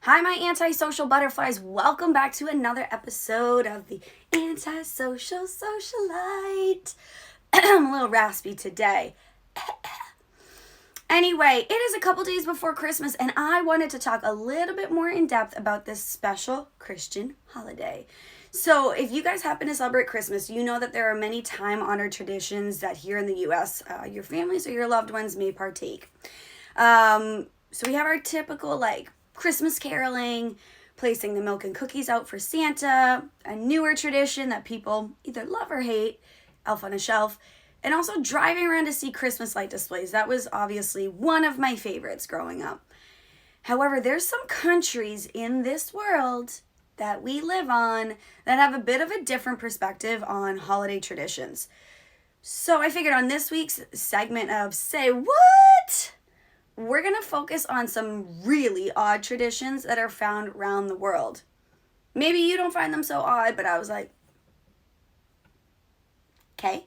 Hi, my antisocial butterflies. Welcome back to another episode of the Antisocial Socialite. I'm a little raspy today. Anyway, it is a couple days before Christmas, and I wanted to talk a little bit more in depth about this special Christian holiday. So, if you guys happen to celebrate Christmas, you know that there are many time-honored traditions that here in the U.S., your families or your loved ones may partake. So we have our typical, Christmas caroling, placing the milk and cookies out for Santa, a newer tradition that people either love or hate, Elf on a Shelf, and also driving around to see Christmas light displays. That was obviously one of my favorites growing up. However, there's some countries in this world that we live on that have a bit of a different perspective on holiday traditions. So I figured on this week's segment of Say What?, we're going to focus on some really odd traditions that are found around the world. Maybe you don't find them so odd, but I was like, okay.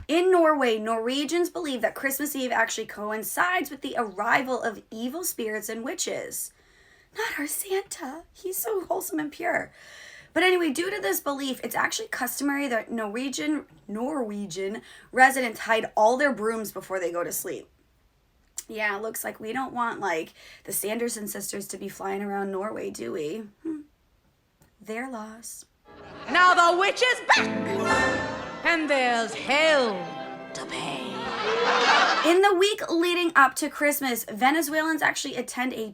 In Norway, Norwegians believe that Christmas Eve actually coincides with the arrival of evil spirits and witches. Not our Santa. He's so wholesome and pure. But anyway, due to this belief, it's actually customary that Norwegian residents hide all their brooms before they go to sleep. Yeah, it looks like we don't want, the Sanderson sisters to be flying around Norway, do we? Their loss. Now the witch is back, and there's hell to pay. In the week leading up to Christmas, Venezuelans actually attend a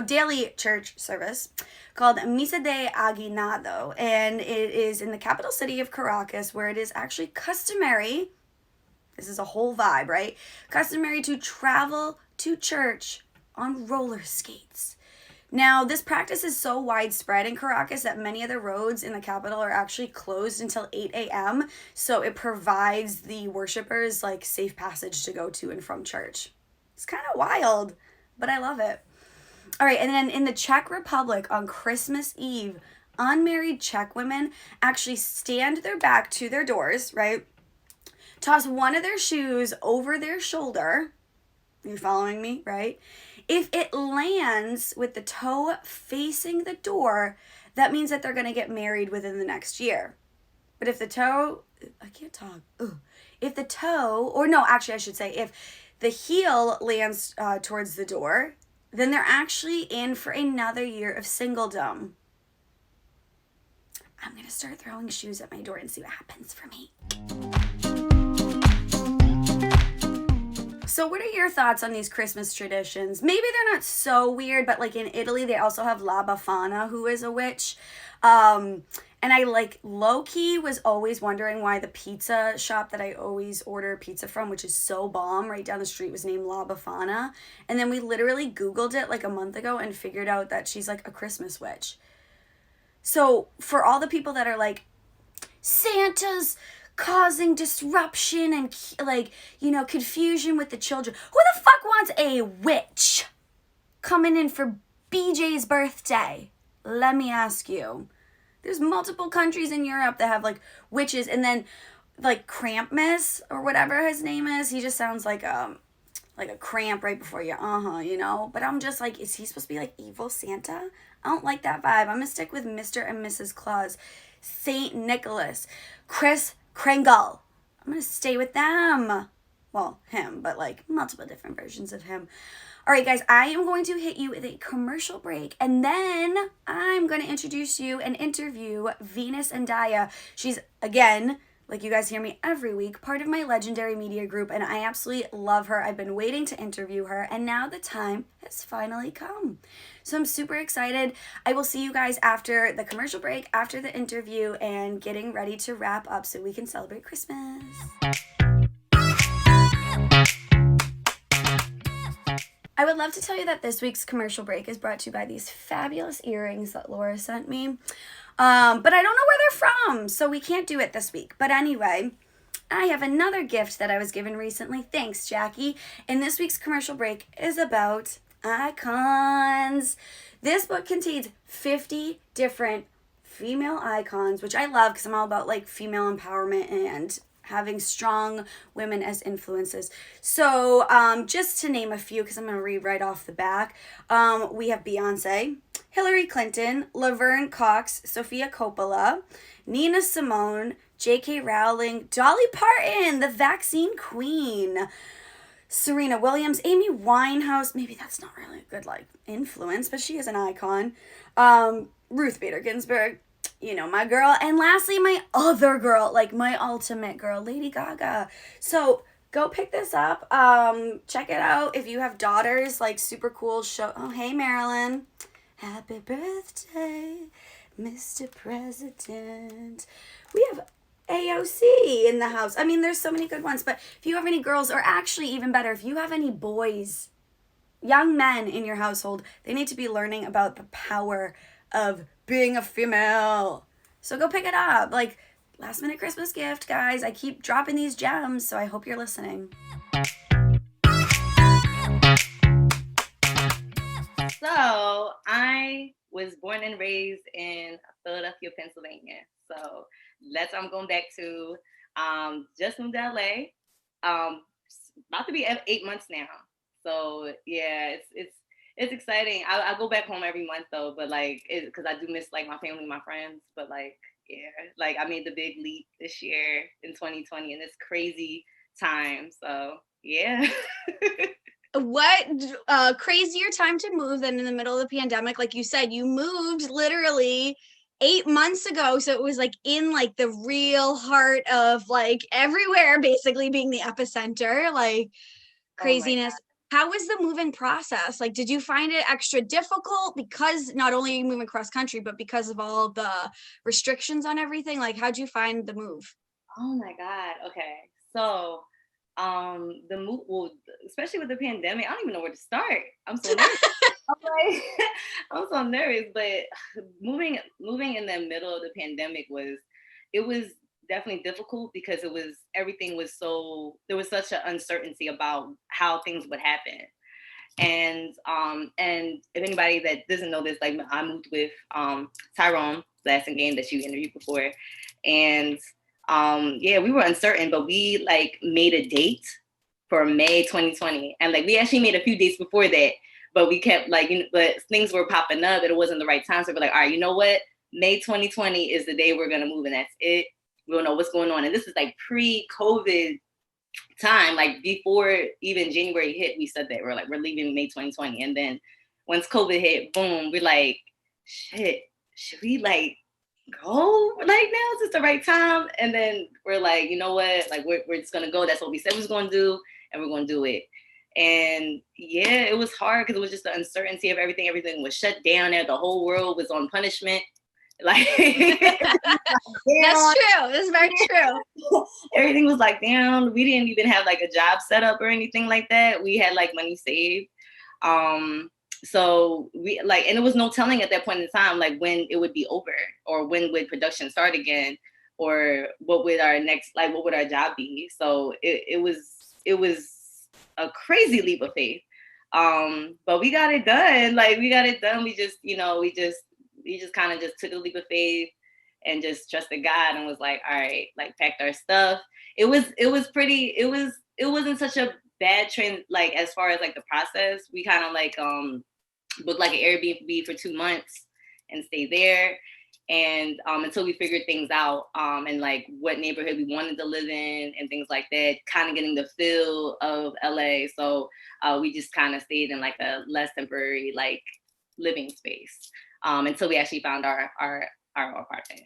daily church service called Misa de Aguinaldo, and it is in the capital city of Caracas, where it is actually customary, this is a whole vibe, right? Customary to travel to church on roller skates. Now, this practice is so widespread in Caracas that many of the roads in the capital are actually closed until 8 a.m., so it provides the worshipers, safe passage to go to and from church. It's kind of wild, but I love it. All right, and then in the Czech Republic on Christmas Eve, unmarried Czech women actually stand their back to their doors, right? Toss one of their shoes over their shoulder. Are you following me, right? If it lands with the toe facing the door, that means that they're going to get married within the next year. But if the toe, I can't talk. Ooh. If the toe, or no, actually I should say, if the heel lands towards the door, then they're actually in for another year of singledom. I'm going to start throwing shoes at my door and see what happens for me. So what are your thoughts on these Christmas traditions? Maybe they're not so weird, but in Italy, they also have La Befana, who is a witch. And I low-key was always wondering why the pizza shop that I always order pizza from, which is so bomb, right down the street, was named La Befana. And then we literally Googled it a month ago and figured out that she's a Christmas witch. So for all the people that are Santa's causing disruption and confusion with the children, who the fuck wants a witch coming in for BJ's birthday? Let me ask you. There's multiple countries in Europe that have witches, and then Krampus or whatever his name is, he just sounds like a cramp right before you, but I'm just is he supposed to be evil Santa? I don't like that vibe. I'm gonna stick with Mr. and Mrs. Claus, Saint Nicholas, Kris Kringle. I'm gonna stay with them. Well, him, but multiple different versions of him. All right, guys, I am going to hit you with a commercial break, and then I'm going to introduce you and interview Venus Andaya. She's, again, you guys hear me every week, part of my legendary media group, and I absolutely love her. I've been waiting to interview her, and now the time has finally come. So I'm super excited. I will see you guys after the commercial break, after the interview, and getting ready to wrap up so we can celebrate Christmas. I would love to tell you that this week's commercial break is brought to you by these fabulous earrings that Laura sent me. But I don't know where they're from, so we can't do it this week. But anyway, I have another gift that I was given recently. Thanks, Jackie. And this week's commercial break is about icons. This book contains 50 different female icons, which I love because I'm all about female empowerment and having strong women as influences. So just to name a few, because I'm going to read right off the back, we have Beyonce, Hillary Clinton, Laverne Cox, Sofia Coppola, Nina Simone, J.K. Rowling, Dolly Parton, the vaccine queen, Serena Williams, Amy Winehouse. Maybe that's not really a good influence, but she is an icon. Ruth Bader Ginsburg, my girl. And lastly, my other girl, my ultimate girl, Lady Gaga. So go pick this up. Check it out if you have daughters. Super cool show. Oh, hey, Marilyn. Happy birthday, Mr. President. We have AOC in the house. I mean, there's so many good ones, but if you have any girls, or actually even better, if you have any boys, young men in your household, they need to be learning about the power of being a female. So go pick it up. Last minute Christmas gift, guys. I keep dropping these gems, so I hope you're listening. So I was born and raised in Philadelphia, Pennsylvania. So that's where I'm going back to. Just moved to LA. About to be 8 months now. So yeah, it's exciting. I go back home every month though, but because I do miss my family, my friends. But yeah, I made the big leap this year in 2020 in this crazy time. So yeah. What crazier time to move than in the middle of the pandemic? Like you said, you moved literally 8 months ago, so it was in the real heart of everywhere, basically being the epicenter, craziness. How was the moving process? Did you find it extra difficult because not only are you moving cross country, but because of all the restrictions on everything? How'd you find the move? Oh my God. Okay. So the move, well, especially with the pandemic, I don't even know where to start. I'm so nervous. I'm so nervous, but moving in the middle of the pandemic was definitely difficult because everything was there was such an uncertainty about how things would happen. And if anybody that doesn't know this, I moved with Tyrone Blasingame that you interviewed before, and yeah, we were uncertain, but we made a date for May 2020, and we actually made a few dates before that, but we kept but things were popping up and it wasn't the right time, so we're all right, you know what? May 2020 is the day we're gonna move, and that's it. We don't know what's going on, and this is pre-COVID time, before even January hit. We said that we're leaving May 2020, and then once COVID hit, boom, we're shit, should we go now? Is this the right time? And then we're you know what? We're just gonna go. That's what we said we was gonna do, and we're gonna do it. And yeah, it was hard because it was just the uncertainty of everything. Everything was shut down there. The whole world was on punishment. That's true. That's very true. Everything was down. We didn't even have a job set up or anything like that. We had money saved. So we and there was no telling at that point in time when it would be over, or when would production start again, or what would our next what would our job be. So it was a crazy leap of faith, but we got it done. We just kind of just took a leap of faith and just trusted God and was all right, packed our stuff. It wasn't such a bad trend as far as the process. We kind of booked an Airbnb for 2 months and stayed there, and until we figured things out, and what neighborhood we wanted to live in and things like that, kind of getting the feel of LA. So we just kind of stayed in a less temporary living space until we actually found our apartment.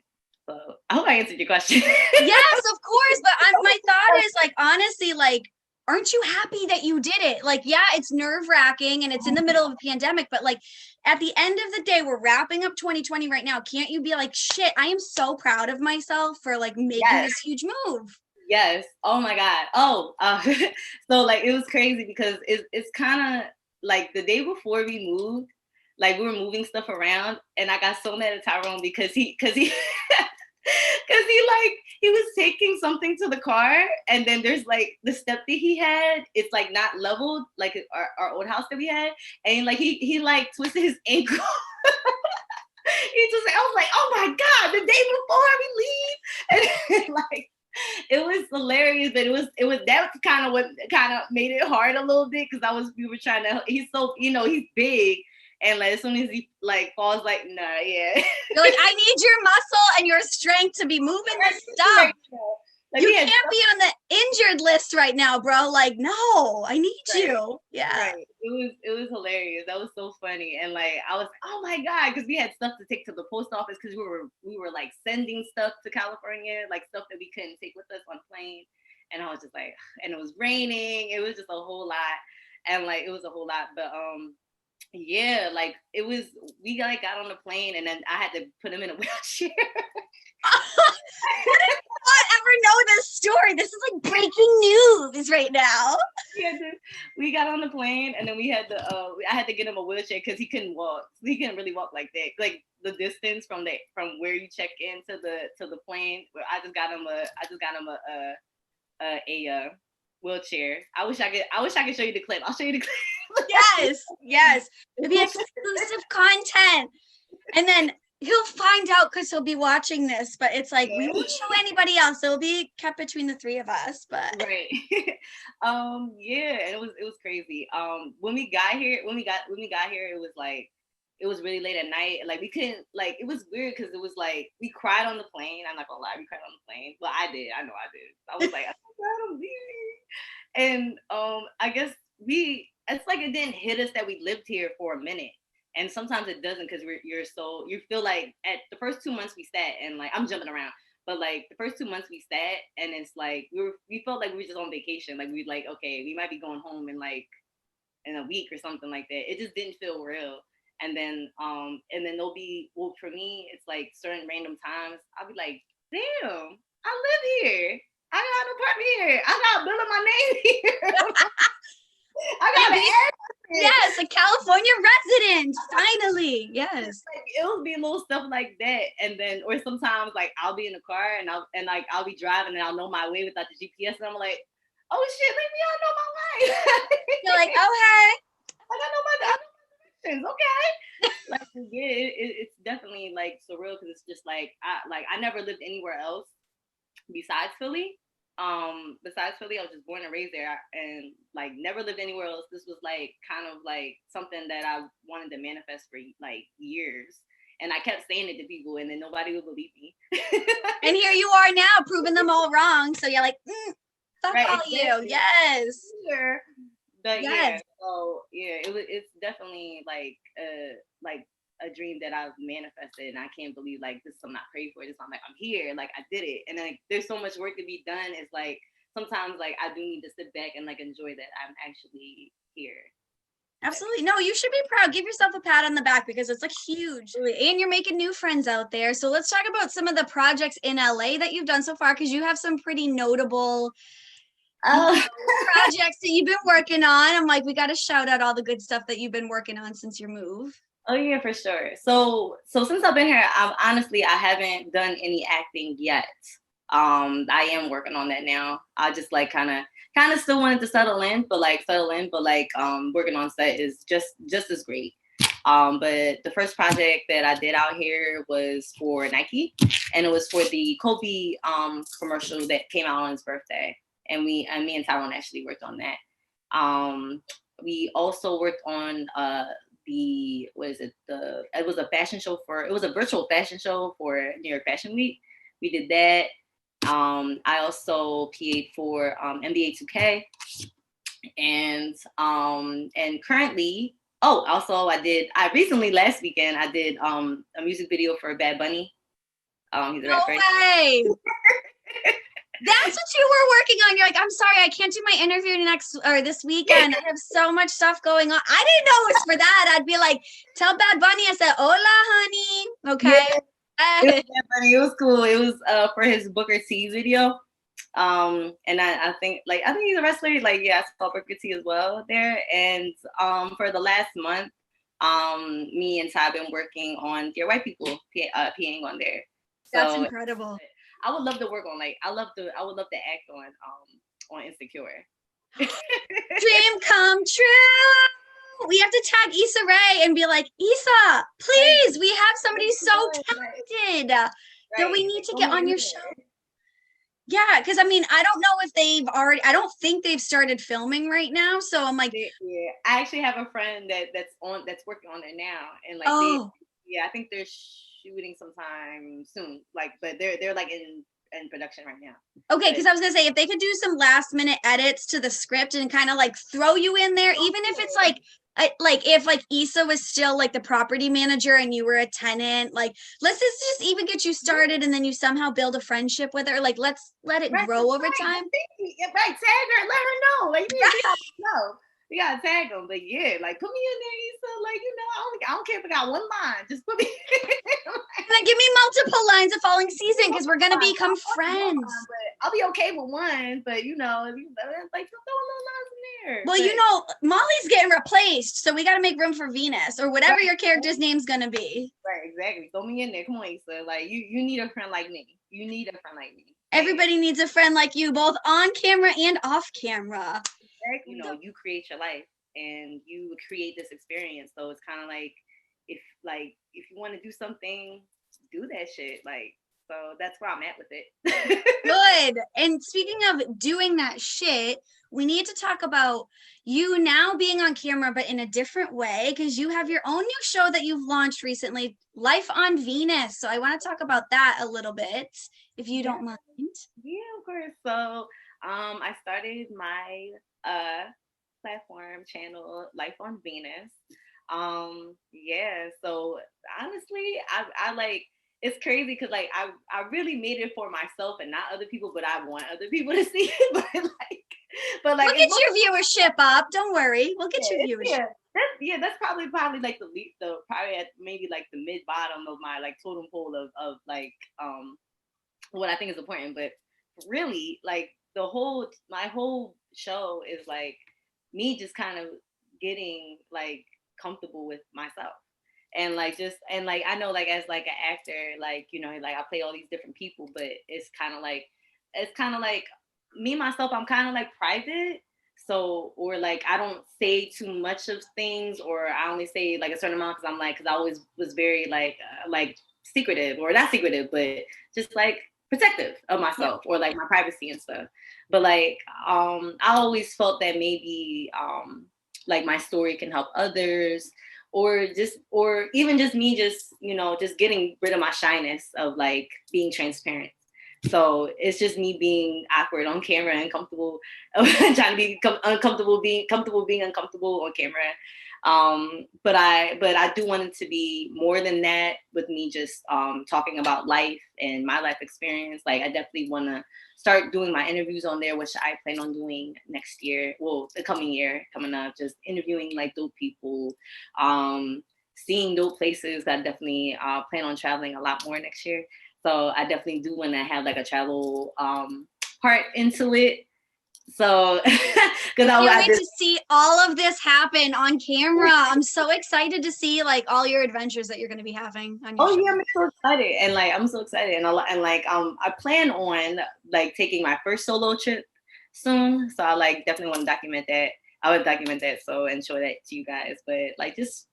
So I hope I answered your question. Yes, of course. But my thought is honestly, aren't you happy that you did it? Yeah, it's nerve-wracking and it's in the middle of a pandemic, but at the end of the day, we're wrapping up 2020 right now. Can't you be shit, I am so proud of myself for making this huge move? Yes. Oh my God. Oh, so it was crazy because it's kind of the day before we moved, we were moving stuff around, and I got so mad at Tyrone because he he was taking something to the car, and then there's the step that he had, it's not leveled our old house that we had, and he twisted his ankle. He just, I was oh my God, the day before we leave, and it was hilarious, but it was that's kind of what kind of made it hard a little bit because we were trying to. He's so he's big, and like as soon as he like falls, like nah, yeah. You're like, I need your muscle and your strength to be moving this stuff. Like, you can't be on the injured list right now, bro. Like, no, I need you. Yeah. Right. It was hilarious. That was so funny. And like I was, oh my God, because we had stuff to take to the post office because we were like sending stuff to California, like stuff that we couldn't take with us on plane. And I was just like, and it was raining. It was just a whole lot. And like it was a whole lot. But yeah, like it was we like got on the plane and then I had to put him in a wheelchair. How did not ever know this story? This is like breaking news right now. We got on the plane and then we had to I had to get him a wheelchair because he couldn't walk. He couldn't really walk like that. Like the distance from where you check in to the plane. I just got him a wheelchair. I wish I could show you the clip. I'll show you the clip. Yes. It'll be exclusive content. And then he'll find out because he'll be watching this, but it's like we won't show anybody else. It'll be kept between the three of us. But right. Yeah, and it was crazy. When we got here, it was really late at night. Like we couldn't it was weird because it was like we cried on the plane. I'm not gonna lie, we cried on the plane. Well, I did. I know I did. I was like, I'm leaving. And I guess it's like it didn't hit us that we lived here for a minute. And sometimes it doesn't because you feel like at the first 2 months we sat and like I'm jumping around, but like the first 2 months we sat and it's like we felt like we were just on vacation. Like we like, okay, we might be going home in a week or something like that. It just didn't feel real. And then there'll be for me, it's like certain random times I'll be like, damn, I live here. I got an apartment here. I got a bill in my name here. I got an yes, a California resident. Finally, yes. Like, it'll be little stuff like that, and then or sometimes like I'll be in the car and I'll be driving and I'll know my way without the GPS, and I'm like, oh shit, leave me, I know my way. You're like, oh hey, I know my directions, okay. Like yeah, it's definitely like surreal because it's just like I never lived anywhere else besides Philly. I was just born and raised there and like never lived anywhere else. This was like kind of like something that I wanted to manifest for like years. And I kept saying it to people and then nobody would believe me. And here you are now proving them all wrong. So you're like, fuck right, all you. Yes. Sure. But yes. Yeah, so yeah, it's definitely like a dream that I've manifested, and I can't believe like this. I'm not praying for this. I'm like, I'm here, like I did it, and like there's so much work to be done. It's like sometimes like I do need to sit back and like enjoy that I'm actually here. Absolutely. No, you should be proud. Give yourself a pat on the back because it's like huge, and you're making new friends out there. So let's talk about some of the projects in LA that you've done so far because you have some pretty notable projects that you've been working on. I'm like, we got to shout out all the good stuff that you've been working on since your move. Oh yeah, for sure. So since I've been here, I haven't done any acting yet. I am working on that now. I just like kind of still wanted to settle in, but working on set is just as great. But the first project that I did out here was for Nike, and it was for the Kobe commercial that came out on his birthday, and me and Tyrone actually worked on that. We also worked on it was a virtual fashion show for New York Fashion Week. We did that. I also PA'd for NBA 2K, and currently, I recently last weekend I did a music video for Bad Bunny. He's a rapper. No way. That's what you were working on. You're like, I'm sorry, I can't do my interview this weekend. I have so much stuff going on. I didn't know it was for that. I'd be like, tell Bad Bunny. I said, hola, honey. Okay. Yeah. It was cool. It was for his Booker T video. And I think he's a wrestler. Like, yeah, I saw Booker T as well there. And for the last month, me and Ty have been working on Dear White People, PAing on there. That's incredible. I would love to work on I would love to act on Insecure. Dream come true. We have to tag Issa Rae and be like, Issa, please, we have somebody so talented that we need to get on your show. Yeah, because I mean, I don't know if I don't think they've started filming right now. So I'm like, Yeah, I actually have a friend that's working on it now, and like oh, yeah, I think they're shooting sometime soon. Like, but they're like in production right now. okay, But because I was gonna say if they could do some last minute edits to the script and kind of like throw you in there, even if it's like if like Issa was still like the property manager and you were a tenant, like let's just even get you started and then you somehow build a friendship with her. Like let's let it right, grow over right, time. yeah, right, tag her, let her know. Like, you Right. gotta know. You gotta tag them. But yeah, like put me in there, Issa. Like, I don't care if I got one line. Just put me And then give me multiple lines of Falling Season because we're gonna become friends. but I'll be okay with one. But like throw a little lines in there. Well, But Molly's getting replaced, so we got to make room for Venus or whatever right, your character's name's gonna be. right, exactly. Throw me in there. Come on, Issa. Like you need a friend like me. You need a friend like me. Everybody needs a friend like you, both on camera and off camera. You create your life and you create this experience. So it's kind of if you want to do something, do that shit. Like, so that's where I'm at with it. Good. And speaking of doing that shit, we need to talk about you now being on camera, but in a different way, because you have your own new show that you've launched recently, Life on Venus. So I want to talk about that a little bit, if you Yeah, don't mind. yeah, of course. So I started my platform channel Life on Venus. Yeah, so honestly, I like it's crazy because like I really made it for myself and not other people, but I want other people to see it. But like We'll get your viewership up. Don't worry. We'll get your viewership. that's probably like the least, the probably at maybe like the mid bottom of my like totem pole of like what I think is important. But really, like my whole show is like me just kind of getting like comfortable with myself. And like just and like I know like as like an actor, like like I play all these different people, but it's kind of like me myself, I'm kind of like private. So or like I don't say too much of things, or I only say like a certain amount because I always was very like secretive, or not secretive, but just like protective of myself or like my privacy and stuff. But like I always felt that maybe like my story can help others, or even just me just getting rid of my shyness of like being transparent. So it's just me being awkward on camera and comfortable, trying to be uncomfortable, being comfortable, being uncomfortable on camera. But I do want it to be more than that, with me just talking about life and my life experience. Like I definitely want to start doing my interviews on there, which I plan on doing next year. Well, the coming year coming up, just interviewing like dope people, seeing dope places. I definitely plan on traveling a lot more next year. So I definitely do want to have like a travel part into it. So, because Can't I wait did. to see all of this happen on camera. I'm so excited to see like all your adventures that you're going to be having on your Oh show. yeah, I'm so excited, and like I'm so excited, and like I plan on like taking my first solo trip soon. So I like definitely want to document that. I would document that and show that to you guys. But like just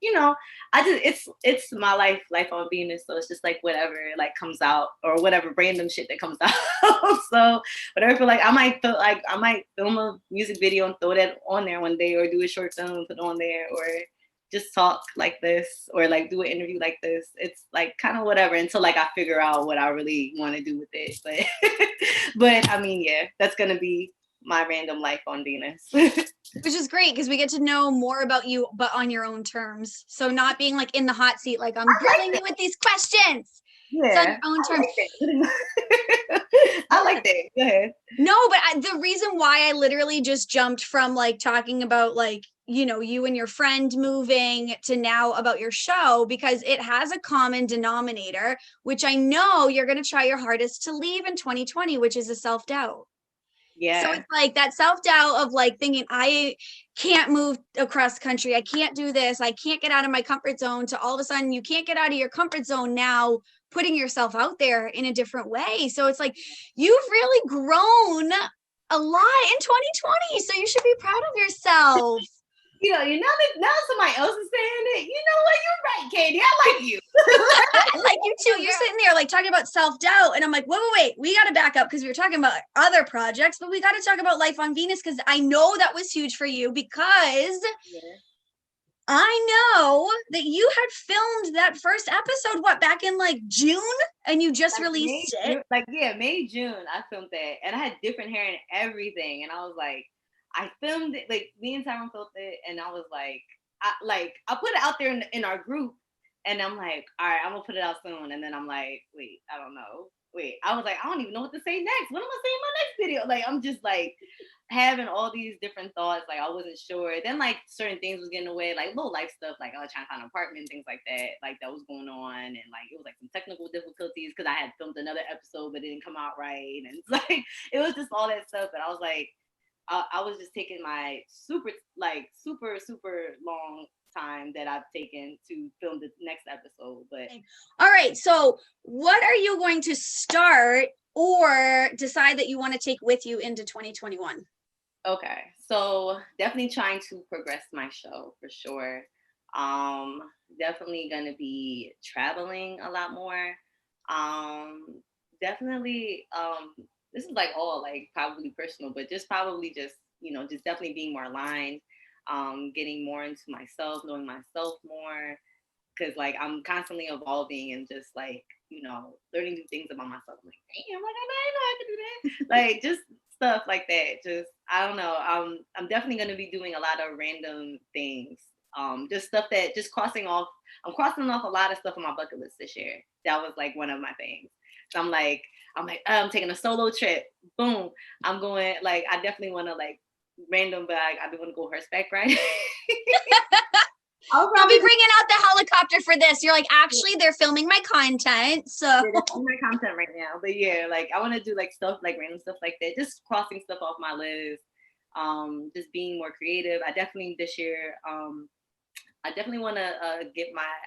I just it's my life on Venus. So it's just like whatever like comes out, or whatever random shit that comes out. So whatever. I feel like I might film a music video and throw that on there one day, or do a short film and put it on there, or just talk like this, or like do an interview like this. It's like kind of whatever until like I figure out what I really want to do with it. But but I mean, yeah, that's gonna be my random life on Venus. Which is great because we get to know more about you, but on your own terms. So not being like in the hot seat, like I'm grilling you with these questions. It's on your Yeah, own terms. I like that. Go ahead. No, but the reason why I literally just jumped from like talking about like, you and your friend moving to now about your show, because it has a common denominator, which I know you're going to try your hardest to leave in 2020, which is a self-doubt. So Yeah. it's like that self-doubt of like thinking I can't move across country. I can't do this. I can't get out of my comfort zone, to all of a sudden you can't get out of your comfort zone now, putting yourself out there in a different way. So it's like you've really grown a lot in 2020. So you should be proud of yourself. now somebody else is saying it. You know what? You're right, Katie. I like you. I like you too. You're sitting there like talking about self-doubt. And I'm like, wait. We got to back up because we were talking about other projects, but we got to talk about Life on Venus because I know that was huge for you because I know that you had filmed that first episode, back in like June? And you just released it. May, June, I filmed that. And I had different hair and everything. And I was like, I filmed it, like me and Tyron filmed it. And I was like, I put it out there in our group. And I'm like, all right, I'm going to put it out soon. And then I'm like, wait, I don't know. I was like, I don't even know what to say next. What am I saying in my next video? Like, I'm just like having all these different thoughts. Like, I wasn't sure. Then, like, certain things was getting away, like little life stuff, like I was trying to find an apartment, things like that. Like, that was going on. And, like, it was like some technical difficulties because I had filmed another episode, but it didn't come out right. And it's like, it was just all that stuff. And I was like, I was just taking my super long time that I've taken to film the next episode. But all right, so what are you going to start or decide that you want to take with you into 2021? Okay, so definitely trying to progress my show for sure. Definitely gonna be traveling a lot more. Definitely this is like all like probably personal, but just definitely being more aligned, getting more into myself, knowing myself more, because like I'm constantly evolving and just like learning new things about myself. I'm like, damn, like I didn't know I could do that. Like just stuff like that. Just I don't know. I'm definitely gonna be doing a lot of random things. Just stuff that just crossing off. I'm crossing off a lot of stuff on my bucket list this year. That was like one of my things. So I'm taking a solo trip. Boom. I'm going like I definitely want to like random, but I do want to go horseback riding. I'll be bringing out the helicopter for this. You're like, actually, they're filming my content, so they're filming my content right now. But yeah, like I want to do like stuff like random stuff like that, just crossing stuff off my list. Just being more creative. I definitely this year. I definitely want to I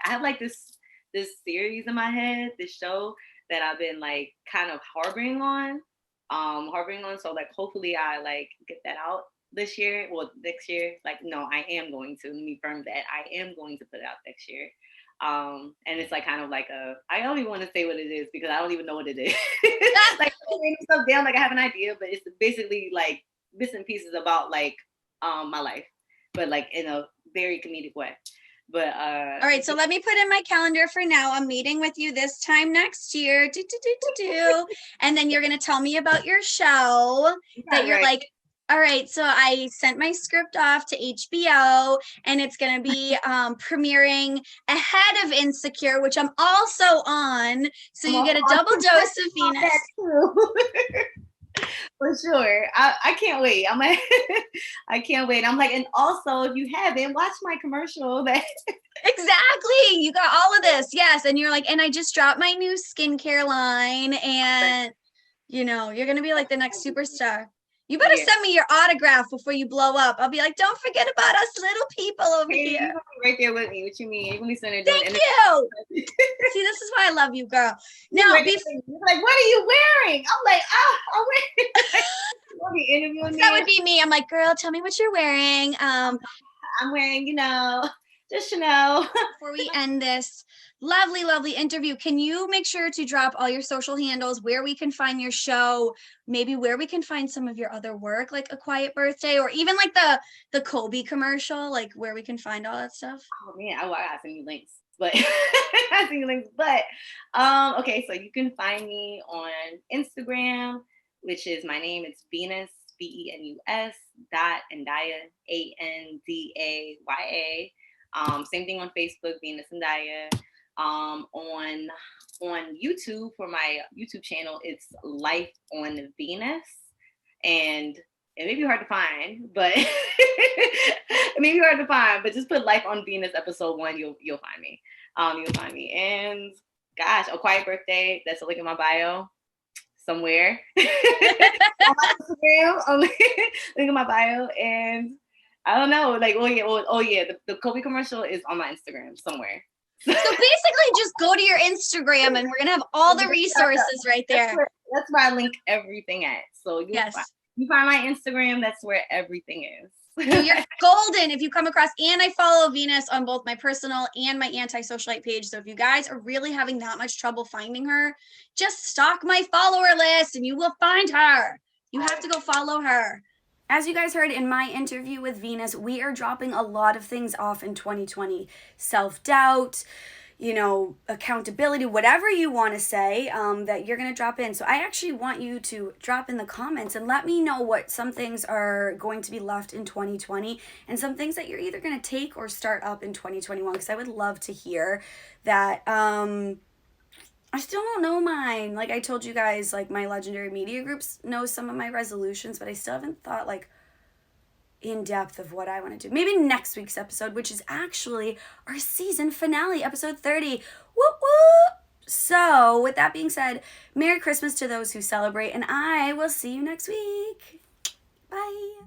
have like this series in my head, this show that I've been like kind of harboring on. So like hopefully I like get that out this year, well next year. Like no, I am going to, let me firm that I am going to put it out next year. And it's like kind of like I don't even want to say what it is because I don't even know what it is. Like writing stuff down, like I have an idea, but it's basically like bits and pieces about like my life, but like in a very comedic way. But all right, so let me put in my calendar for now. I'm meeting with you this time next year. And then you're gonna tell me about your show that you're like, all right, so I sent my script off to HBO and it's gonna be premiering ahead of Insecure, which I'm also on. So you get a double dose of Venus. For sure. I can't wait. I can't wait. I'm like, and also if you haven't, watch my commercial. Exactly. You got all of this. Yes. And you're like, and I just dropped my new skincare line and you're going to be like the next superstar. You better send me your autograph before you blow up. I'll be like, don't forget about us little people over here. You're right there with me. What you mean? You're gonna be sending. Thank you. See, this is why I love you, girl. Now, like, what are you wearing? I'm like, I'm wearing. That would be me. I'm like, girl, tell me what you're wearing. I'm wearing, just Chanel. Before we end this lovely interview, can you make sure to drop all your social handles, where we can find your show, maybe where we can find some of your other work, like A Quiet Birthday, or even like the Kobe commercial, like where we can find all that stuff? Oh man, I gotta send you links, but okay, so you can find me on Instagram, which is my name. It's Venus, Venus Andaya, Andaya. Same thing on Facebook, Venus Andaya. On YouTube, for my YouTube channel, it's Life on Venus, and it may be hard to find, but just put Life on Venus episode 1, you'll find me. You'll find me. And gosh, A Quiet Birthday, that's a link in my bio somewhere. On my Instagram, link in my bio. And I don't know, like, the Kobe commercial is on my Instagram somewhere. So basically just go to your Instagram and we're gonna have all the resources right there. That's where I link everything at. So you find my Instagram, that's where everything is. No, you're golden if you come across, and I follow Venus on both my personal and my anti-socialite page. So if you guys are really having that much trouble finding her, just stalk my follower list and you will find her. You have to go follow her. As you guys heard in my interview with Venus, we are dropping a lot of things off in 2020. Self-doubt, accountability, whatever you want to say, that you're going to drop in. So I actually want you to drop in the comments and let me know what some things are going to be left in 2020 and some things that you're either going to take or start up in 2021, because I would love to hear that. I still don't know mine. Like I told you guys, like my legendary media groups know some of my resolutions, but I still haven't thought like in depth of what I want to do. Maybe next week's episode, which is actually our season finale, episode 30. Whoop whoop! So, with that being said, Merry Christmas to those who celebrate, and I will see you next week. Bye.